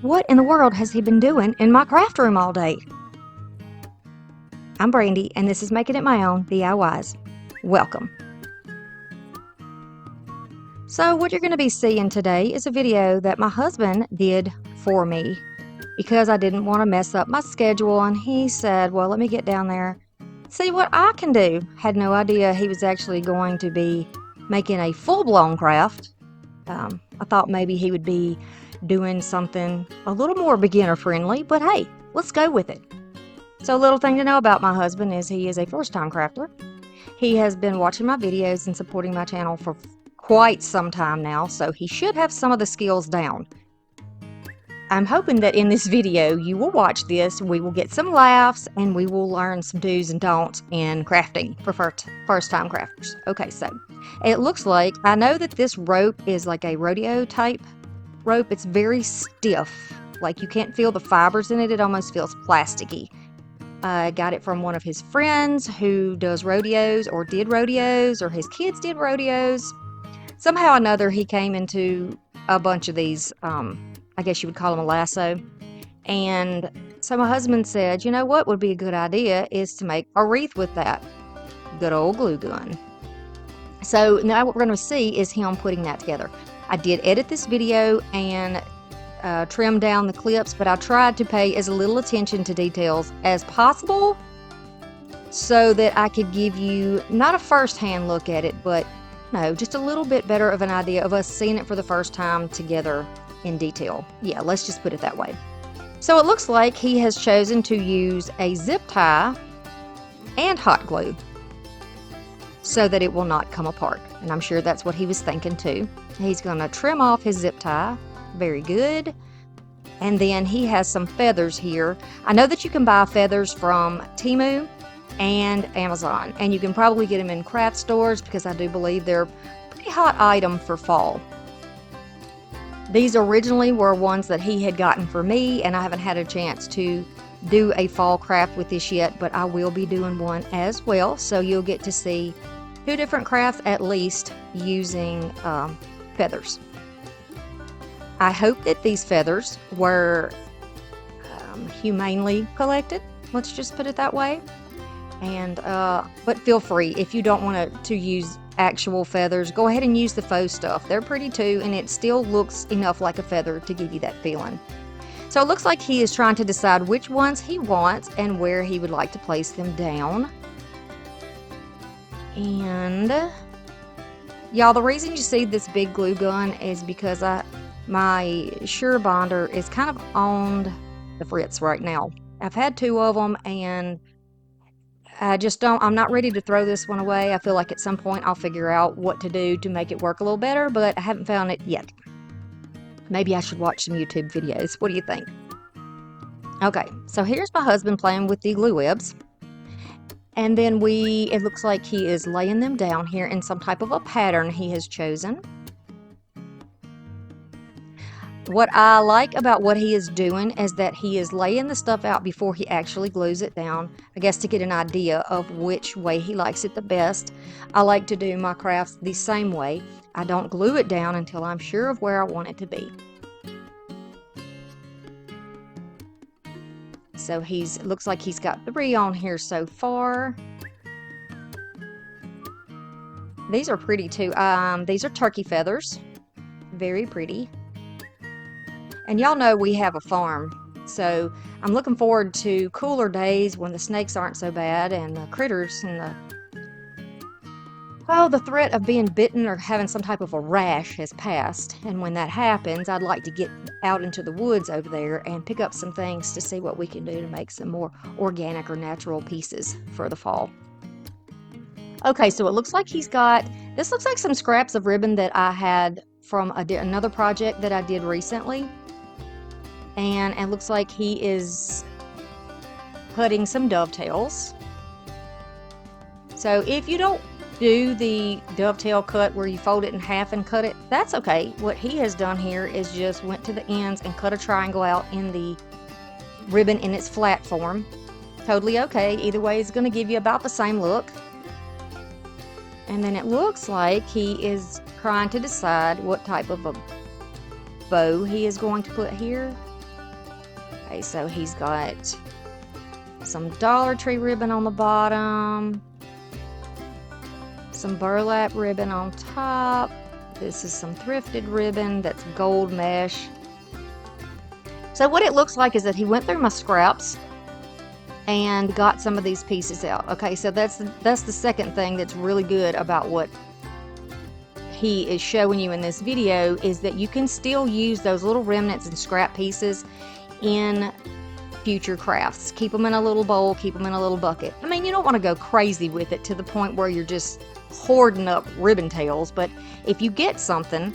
What in the world has he been doing in my craft room all day? I'm Brandy, and this is Making It My Own DIYs. Welcome. So what you're going to be seeing today is a video that my husband did for me because I didn't want to mess up my schedule, and he said, well, let me get down there, see what I can do. Had no idea he was actually going to be making a full-blown craft. I thought maybe he would be doing something a little more beginner friendly, but hey, let's go with it. So a little thing to know about my husband is he is a first-time crafter. He has been watching my videos and supporting my channel for quite some time now, so he should have some of the skills down. I'm hoping that in this video you will watch this, we will get some laughs, and we will learn some do's and don'ts in crafting for first-time crafters. Okay, so it looks like, I know that this rope is like a rodeo type rope. It's very stiff, like you can't feel the fibers in it. It almost feels plasticky. I got it from one of his friends who does rodeos or did rodeos, or his kids did rodeos. Somehow or another he came into a bunch of these, I guess you would call them a lasso. And so my husband said, you know what would be a good idea is to make a wreath with that good old glue gun. So now what we're going to see is him putting that together. I did edit this video and trim down the clips, but I tried to pay as little attention to details as possible so that I could give you not a first-hand look at it, but no, just a little bit better of an idea of us seeing it for the first time together in detail. Yeah, let's just put it that way. So it looks like he has chosen to use a zip tie and hot glue so that it will not come apart, and I'm sure that's what he was thinking too. He's going to trim off his zip tie. Very good. And then he has some feathers here. I know that you can buy feathers from Temu and Amazon, and you can probably get them in craft stores because I do believe they're a pretty hot item for fall. These originally were ones that he had gotten for me, and I haven't had a chance to do a fall craft with this yet, but I will be doing one as well, so you'll get to see 2 different crafts at least using feathers. I hope that these feathers were humanely collected. Let's just put it that way. And but feel free, if you don't want to use actual feathers, go ahead and use the faux stuff. They're pretty too, and it still looks enough like a feather to give you that feeling. So it looks like he is trying to decide which ones he wants and where he would like to place them down. And y'all, the reason you see this big glue gun is because my Sure Bonder is kind of on the fritz right now. I've had 2 of them, and I'm not ready to throw this one away. I feel like at some point I'll figure out what to do to make it work a little better, but I haven't found it yet. Maybe I should watch some YouTube videos. What do you think? Okay, so here's my husband playing with the glue webs. And then it looks like he is laying them down here in some type of a pattern he has chosen. What I like about what he is doing is that he is laying the stuff out before he actually glues it down, I guess to get an idea of which way he likes it the best. I like to do my crafts the same way. I don't glue it down until I'm sure of where I want it to be. So looks like he's got 3 on here so far. These are pretty too. These are turkey feathers. Very pretty. And y'all know we have a farm, so I'm looking forward to cooler days when the snakes aren't so bad and the critters and the threat of being bitten or having some type of a rash has passed. And when that happens, I'd like to get out into the woods over there and pick up some things to see what we can do to make some more organic or natural pieces for the fall. Okay, so it looks like this looks like some scraps of ribbon that I had from another project that I did recently. And it looks like he is cutting some dovetails. So if you don't do the dovetail cut where you fold it in half and cut it, that's okay. What he has done here is just went to the ends and cut a triangle out in the ribbon in its flat form. Totally okay. Either way is going to give you about the same look. And then it looks like he is trying to decide what type of a bow he is going to put here. Okay, so he's got some Dollar Tree ribbon on the bottom, some burlap ribbon on top. This is some thrifted ribbon that's gold mesh. So what it looks like is that he went through my scraps and got some of these pieces out. Okay, so that's the second thing that's really good about what he is showing you in this video, is that you can still use those little remnants and scrap pieces in future crafts. Keep them in a little bowl, keep them in a little bucket. I mean, you don't want to go crazy with it to the point where you're just hoarding up ribbon tails, but if you get something,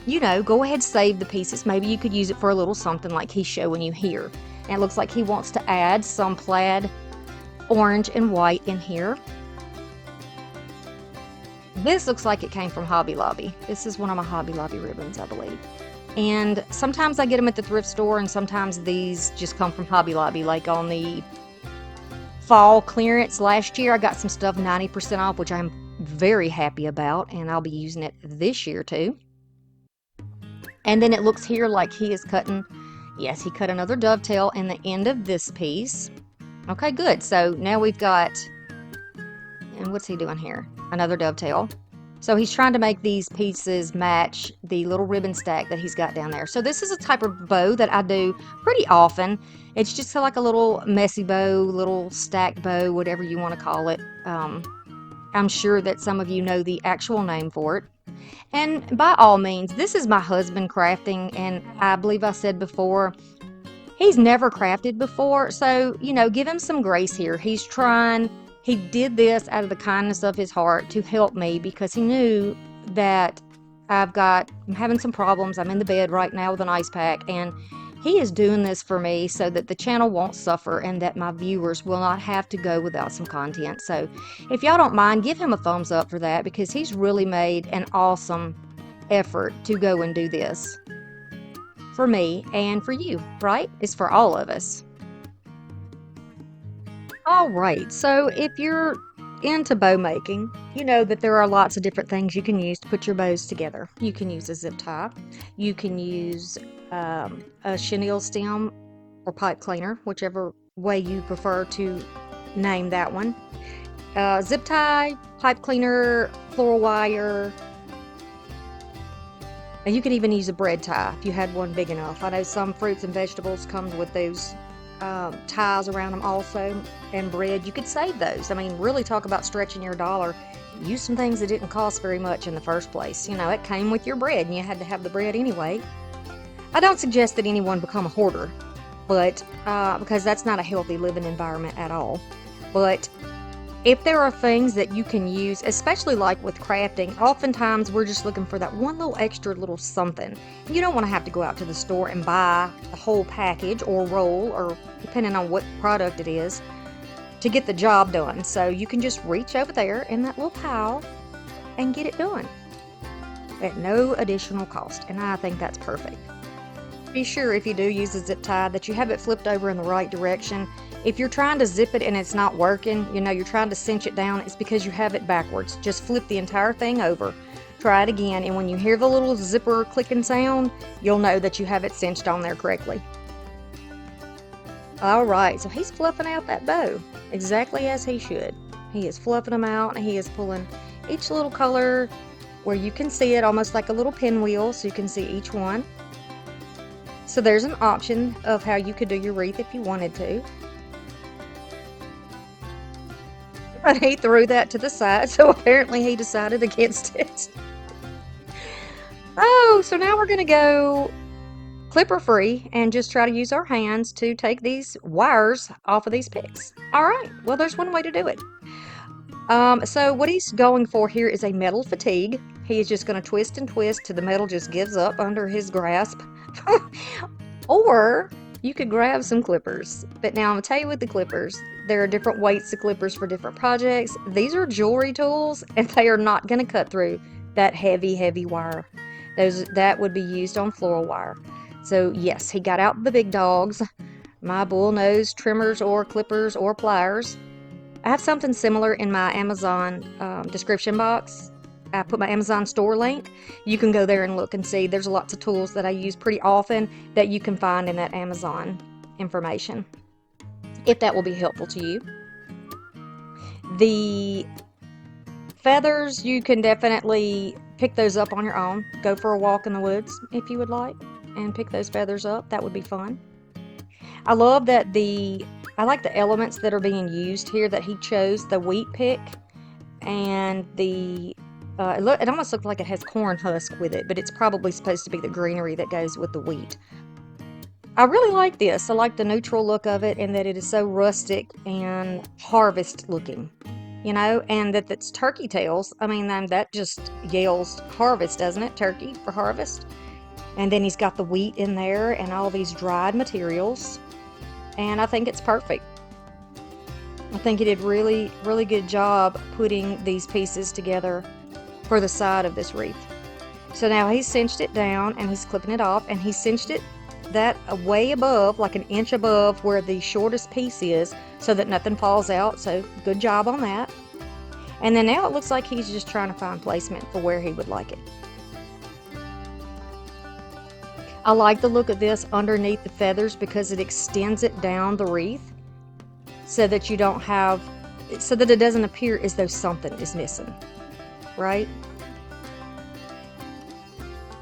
you know, go ahead, save the pieces. Maybe you could use it for a little something like he's showing you here. And it looks like he wants to add some plaid orange and white in here. This looks like it came from Hobby Lobby. This is one of my Hobby Lobby ribbons, I believe. And sometimes I get them at the thrift store, and sometimes these just come from Hobby Lobby. Like on the fall clearance last year, I got some stuff 90% off, which I'm very happy about, and I'll be using it this year too. And then it looks here like he is cutting, yes, he cut another dovetail in the end of this piece. Okay, good. So now we've got, and what's he doing here? Another dovetail. So he's trying to make these pieces match the little ribbon stack that he's got down there. So this is a type of bow that I do pretty often. It's just like a little messy bow, little stacked bow, whatever you want to call it. I'm sure that some of you know the actual name for it. And by all means, this is my husband crafting, and I believe I said before, he's never crafted before. So, you know, give him some grace here. He's trying. He did this out of the kindness of his heart to help me, because he knew that I'm having some problems. I'm in the bed right now with an ice pack, and he is doing this for me so that the channel won't suffer and that my viewers will not have to go without some content. So if y'all don't mind, give him a thumbs up for that, because he's really made an awesome effort to go and do this for me and for you, right? It's for all of us. All right, so if you're into bow making, you know that there are lots of different things you can use to put your bows together. You can use a zip tie, you can use a chenille stem or pipe cleaner, whichever way you prefer to name that one. Zip tie, pipe cleaner, floral wire, and you could even use a bread tie if you had one big enough. I know some fruits and vegetables come with those ties around them also, and bread. You could save those. I mean, really talk about stretching your dollar. Use some things that didn't cost very much in the first place. You know, it came with your bread, and you had to have the bread anyway. I don't suggest that anyone become a hoarder, but because that's not a healthy living environment at all. But if there are things that you can use, especially like with crafting, oftentimes we're just looking for that one little extra little something. You don't want to have to go out to the store and buy the whole package or roll, or depending on what product it is, to get the job done. So you can just reach over there in that little pile and get it done at no additional cost. And I think that's perfect. Be sure, if you do use a zip tie, that you have it flipped over in the right direction. If you're trying to zip it and it's not working, you know, you're trying to cinch it down, it's because you have it backwards. Just flip the entire thing over. Try it again, and when you hear the little zipper clicking sound, you'll know that you have it cinched on there correctly. All right, so he's fluffing out that bow exactly as he should. He is fluffing them out, and he is pulling each little color where you can see it, almost like a little pinwheel, so you can see each one. So there's an option of how you could do your wreath if you wanted to. But he threw that to the side, so apparently he decided against it. Oh, so now we're going to go clipper free and just try to use our hands to take these wires off of these picks. All right, well, there's one way to do it. So what he's going for here is a metal fatigue. He is just going to twist and twist till the metal just gives up under his grasp. Or you could grab some clippers. But now I'm going to tell you with the clippers, there are different weights of clippers for different projects. These are jewelry tools, and they are not going to cut through that heavy wire. That would be used on floral wire. So yes, he got out the big dogs, my bull nose trimmers or clippers or pliers. I have something similar in my Amazon description box. I put my Amazon store link. You can go there and look and see. There's lots of tools that I use pretty often that you can find in that Amazon. information, if that will be helpful to you. The feathers, you can definitely pick those up on your own. Go for a walk in the woods if you would like and pick those feathers up. That would be fun. I love that I like the elements that are being used here that he chose. The wheat pick and it almost looks like it has corn husk with it, but it's probably supposed to be the greenery that goes with the wheat. I really like this. I like the neutral look of it and that it is so rustic and harvest looking, you know, and that it's turkey tails. I mean, that just yells harvest, doesn't it? Turkey for harvest. And then he's got the wheat in there and all these dried materials. And I think it's perfect. I think he did really, really good job putting these pieces together for the side of this wreath. So now he's cinched it down and he's clipping it off, and he cinched it that way above, like an inch above where the shortest piece is, so that nothing falls out. So good job on that. And then now it looks like he's just trying to find placement for where he would like it. I like the look of this underneath the feathers because it extends it down the wreath so that you don't have, so that it doesn't appear as though something is missing, right?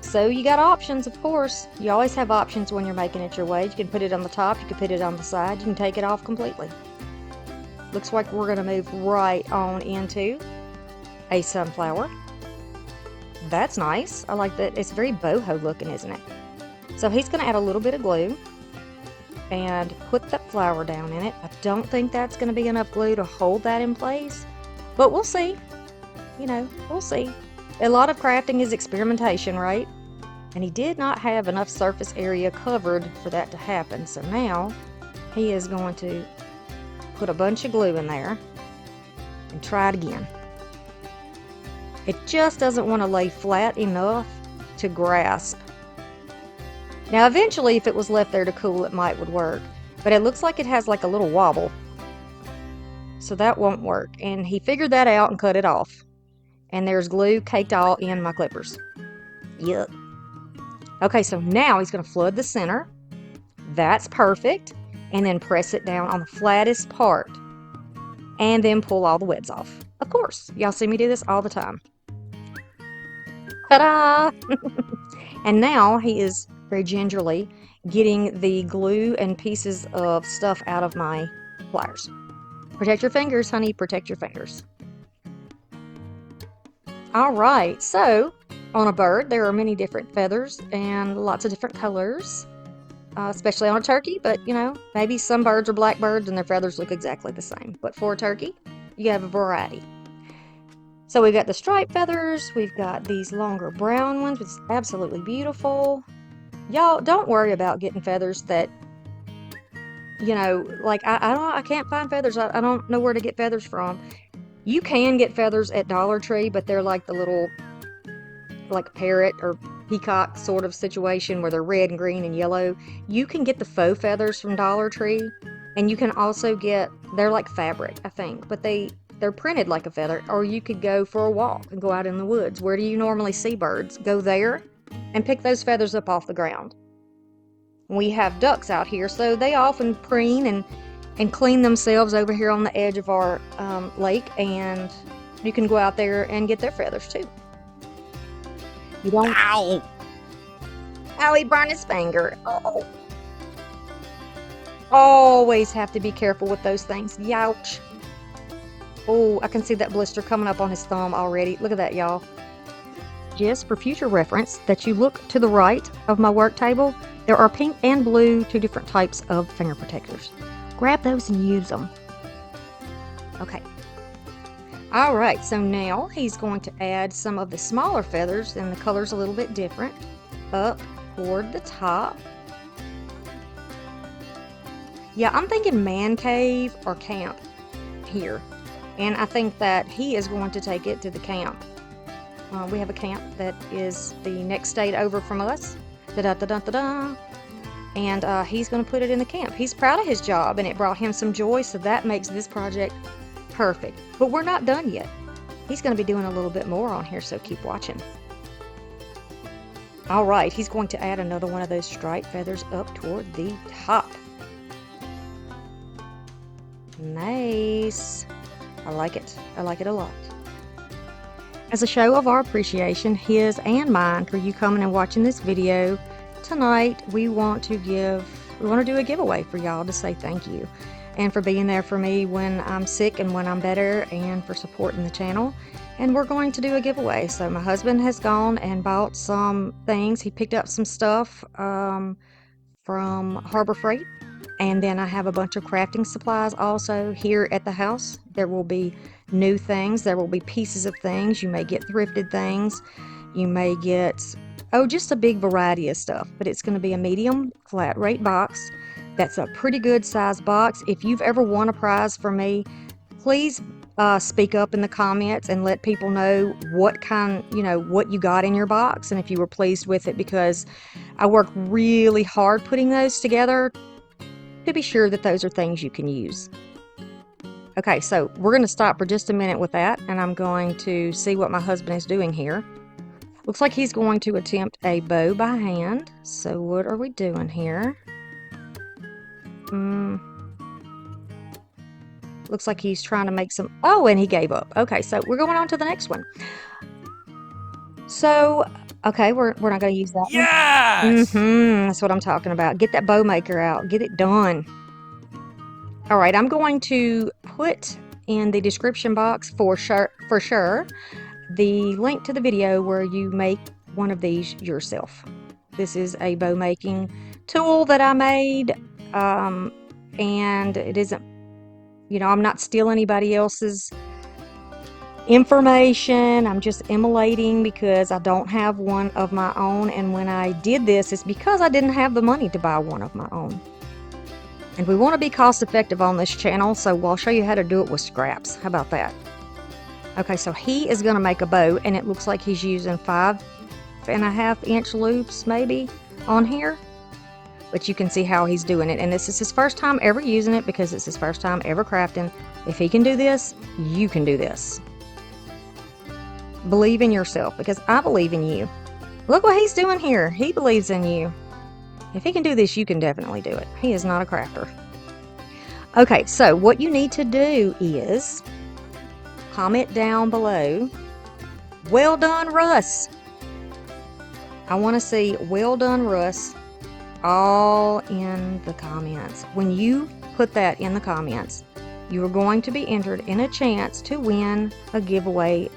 So you got options, of course. You always have options when you're making it your way. You can put it on the top, you can put it on the side, you can take it off completely. Looks like we're gonna move right on into a sunflower. That's nice. I like that. It's very boho looking, isn't it? So he's gonna add a little bit of glue and put that flower down in it. I don't think that's gonna be enough glue to hold that in place, but we'll see. You know, we'll see. A lot of crafting is experimentation, right? And he did not have enough surface area covered for that to happen. So now he is going to put a bunch of glue in there and try it again. It just doesn't want to lay flat enough to grasp. Now eventually, if it was left there to cool, it would work. But it looks like it has like a little wobble. So that won't work. And he figured that out and cut it off. And there's glue caked all in my clippers. Yuck. Okay, so now he's going to flood the center. That's perfect. And then press it down on the flattest part. And then pull all the webs off. Of course, y'all see me do this all the time. Ta-da! And now he is very gingerly getting the glue and pieces of stuff out of my pliers. Protect your fingers, honey. Protect your fingers. All right, so on a bird, there are many different feathers and lots of different colors, especially on a turkey. But, you know, maybe some birds are blackbirds and their feathers look exactly the same. But for a turkey, you have a variety. So we've got the striped feathers. We've got these longer brown ones, which is absolutely beautiful. Y'all, don't worry about getting feathers that, you know, like I can't find feathers. I don't know where to get feathers from. You can get feathers at Dollar Tree, but they're like the little, like parrot or peacock sort of situation where they're red and green and yellow. You can get the faux feathers from Dollar Tree, and you can also get, they're like fabric, I think, but they're printed like a feather. Or you could go for a walk and go out in the woods. Where do you normally see birds? Go there and pick those feathers up off the ground. We have ducks out here, so they often preen and clean themselves over here on the edge of our lake, and you can go out there and get their feathers too. You don't. Ow! Ow, he burned his finger. Oh. Always have to be careful with those things. Youch. Oh, I can see that blister coming up on his thumb already. Look at that, y'all. Just for future reference, that you look to the right of my work table, there are pink and blue, 2 different types of finger protectors. Grab those and use them. Okay. All right, so now he's going to add some of the smaller feathers, and the color's a little bit different, up toward the top. Yeah, I'm thinking man cave or camp here. And I think that he is going to take it to the camp. We have a camp that is the next state over from us. Da-da-da-da-da-da. And he's going to put it in the camp. He's proud of his job, and it brought him some joy, so that makes this project perfect. But we're not done yet. He's going to be doing a little bit more on here, so keep watching. All right, he's going to add another one of those striped feathers up toward the top. Nice. I like it. I like it a lot. As a show of our appreciation, his and mine, for you coming and watching this video tonight, we want to do a giveaway for y'all to say thank you, and for being there for me when I'm sick and when I'm better, and for supporting the channel. And we're going to do a giveaway. So my husband has gone and bought some things. He picked up some stuff from Harbor Freight. And then I have a bunch of crafting supplies also here at the house. There will be new things. There will be pieces of things. You may get thrifted things. You may get, just a big variety of stuff. But it's going to be a medium flat rate box. That's a pretty good size box. If you've ever won a prize from me, please speak up in the comments and let people know what you got in your box and if you were pleased with it, because I worked really hard putting those together to be sure that those are things you can use. Okay, so we're going to stop for just a minute with that, and I'm going to see what my husband is doing here. Looks like he's going to attempt a bow by hand. So what are we doing here? Looks like he's trying to make some... Oh, and he gave up. Okay, so we're going on to the next one. So, okay, we're not going to use that one. Yes! That's what I'm talking about. Get that bow maker out. Get it done. All right, I'm going to put in the description box for sure the link to the video where you make one of these yourself. This is a bow making tool that I made, and it isn't, I'm not stealing anybody else's information. I'm just emulating because I don't have one of my own, and when I did this, it's because I didn't have the money to buy one of my own. And we want to be cost effective on this channel, so I'll show you how to do it with scraps. How about that? Okay, so he is going to make a bow, and it looks like he's using 5.5-inch loops maybe on here. But you can see how he's doing it, and this is his first time ever using it because it's his first time ever crafting. If he can do this, you can do this. Believe in yourself, because I believe in you. Look what he's doing here. He believes in you. If he can do this, you can definitely do it. He is not a crafter. Okay, so what you need to do is comment down below, "Well done, Russ." I want to see "Well done, Russ" all in the comments. When you put that in the comments, you are going to be entered in a chance to win a giveaway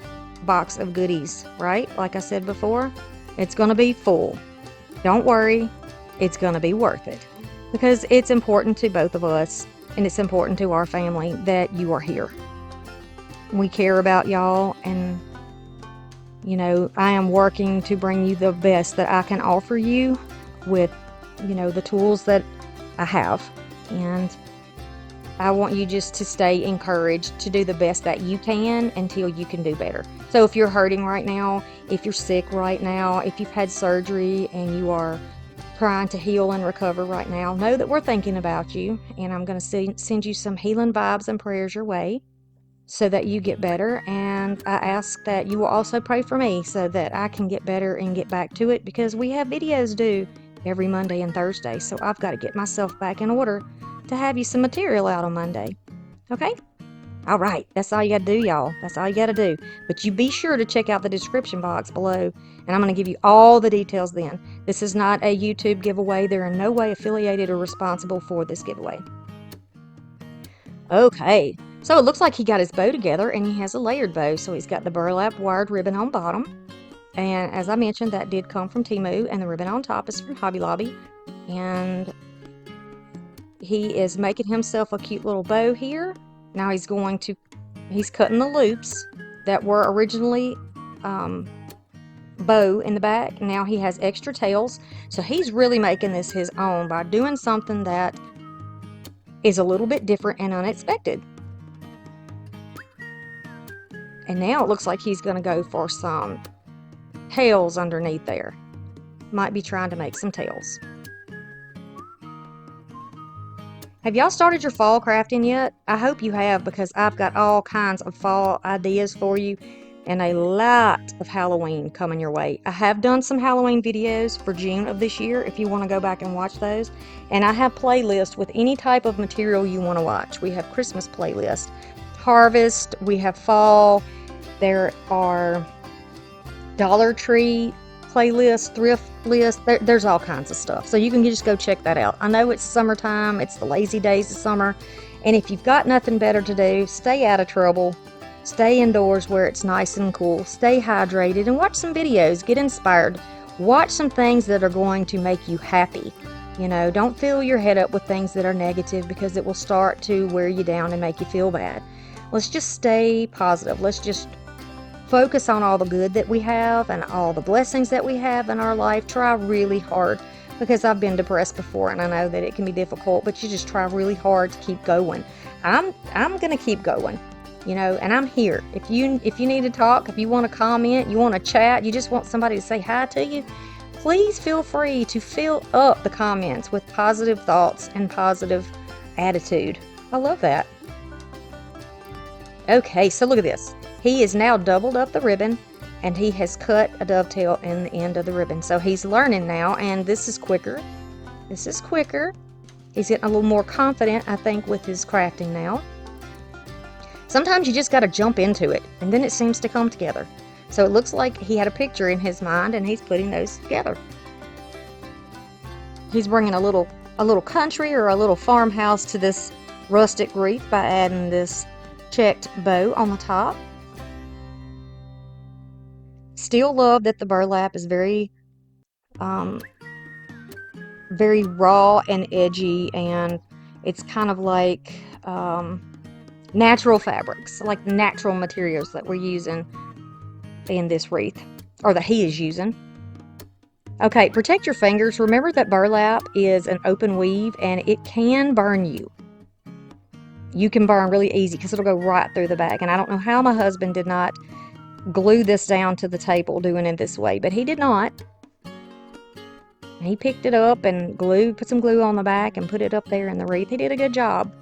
box of goodies, right? Like I said before, it's going to be full. Don't worry, it's going to be worth it, because it's important to both of us, and it's important to our family that you are here. We care about y'all, and I am working to bring you the best that I can offer you with the tools that I have, and I want you just to stay encouraged to do the best that you can until you can do better. So if you're hurting right now, if you're sick right now, if you've had surgery and you are trying to heal and recover right now, know that we're thinking about you, and I'm going to send you some healing vibes and prayers your way so that you get better. And I ask that you will also pray for me so that I can get better and get back to it, because we have videos due every Monday and Thursday, so I've got to get myself back in order to have you some material out on Monday. Okay? All right, that's all you got to do, y'all. That's all you got to do. But you be sure to check out the description box below, and I'm going to give you all the details then. This is not a YouTube giveaway. They're in no way affiliated or responsible for this giveaway. Okay, so it looks like he got his bow together, and he has a layered bow. So he's got the burlap wired ribbon on bottom. And as I mentioned, that did come from Temu, and the ribbon on top is from Hobby Lobby. And he is making himself a cute little bow here. Now he's cutting the loops that were originally bow in the back. Now he has extra tails. So he's really making this his own by doing something that is a little bit different and unexpected. And now it looks like he's going to go for some tails underneath there. Might be trying to make some tails. Have y'all started your fall crafting yet? I hope you have, because I've got all kinds of fall ideas for you. and a lot of Halloween coming your way. I have done some Halloween videos for June of this year if you want to go back and watch those. And I have playlists with any type of material you want to watch. We have Christmas playlist, harvest, we have fall, there are Dollar Tree playlists, thrift lists, there's all kinds of stuff. So you can just go check that out. I know it's summertime, it's the lazy days of summer, and if you've got nothing better to do, stay out of trouble. Stay indoors where it's nice and cool. Stay hydrated and watch some videos. Get inspired. Watch some things that are going to make you happy. You know, don't fill your head up with things that are negative because it will start to wear you down and make you feel bad. Let's just stay positive. Let's just focus on all the good that we have and all the blessings that we have in our life. Try really hard, because I've been depressed before and I know that it can be difficult, but you just try really hard to keep going. I'm going to keep going. You know, and I'm here. If you need to talk, if you want to comment, you want to chat, you just want somebody to say hi to you, please feel free to fill up the comments with positive thoughts and positive attitude. I love that. Okay, so look at this. He has now doubled up the ribbon, and he has cut a dovetail in the end of the ribbon. So he's learning now, and this is quicker. This is quicker. He's getting a little more confident, I think, with his crafting now. Sometimes you just got to jump into it, and then it seems to come together. So it looks like he had a picture in his mind, and he's putting those together. He's bringing a little country or a little farmhouse to this rustic wreath by adding this checked bow on the top. Still love that the burlap is very raw and edgy, and it's kind of like natural fabrics, like the natural materials that we're using in this wreath, or that he is using. Okay, protect your fingers. Remember that burlap is an open weave and it can burn you. You can burn really easy because it'll go right through the bag. And I don't know how my husband did not glue this down to the table doing it this way, but he did not. He picked it up and put some glue on the back and put it up there in the wreath. He did a good job.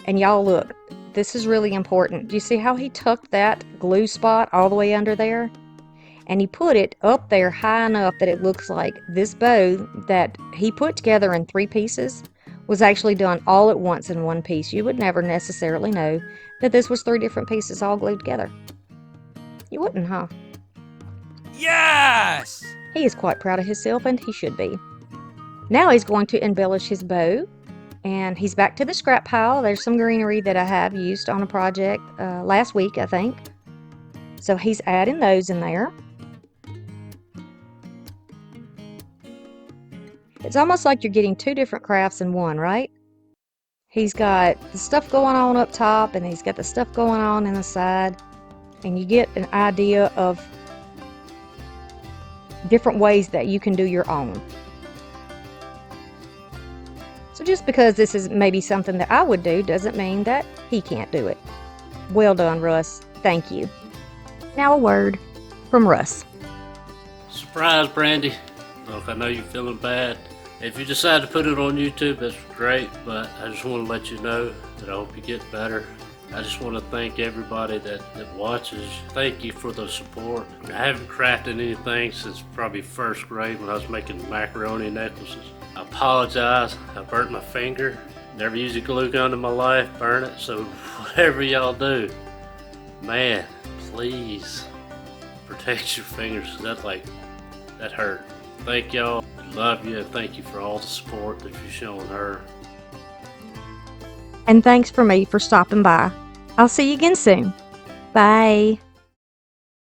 And y'all look, this is really important. Do you see how he tucked that glue spot all the way under there? And he put it up there high enough that it looks like this bow that he put together in 3 pieces was actually done all at once in one piece. You would never necessarily know that this was 3 different pieces all glued together. You wouldn't, huh? Yes! He is quite proud of himself, and he should be. Now he's going to embellish his bow. And he's back to the scrap pile. There's some greenery that I have used on a project last week, I think. So he's adding those in there. It's almost like you're getting 2 different crafts in one, right? He's got the stuff going on up top, and he's got the stuff going on in the side. And you get an idea of different ways that you can do your own. So just because this is maybe something that I would do doesn't mean that he can't do it. Well done, Russ. Thank you. Now a word from Russ. Surprise, Brandy. Look, I know you're feeling bad. If you decide to put it on YouTube, that's great, but I just want to let you know that I hope you get better. I just want to thank everybody that watches. Thank you for the support. I haven't crafted anything since probably 1st grade when I was making macaroni necklaces. I apologize. I burnt my finger. Never used a glue gun in my life. Burn it. So whatever y'all do, man, please protect your fingers. That hurt. Thank y'all. Love you, and thank you for all the support that you've shown her. And thanks for me for stopping by. I'll see you again soon. Bye.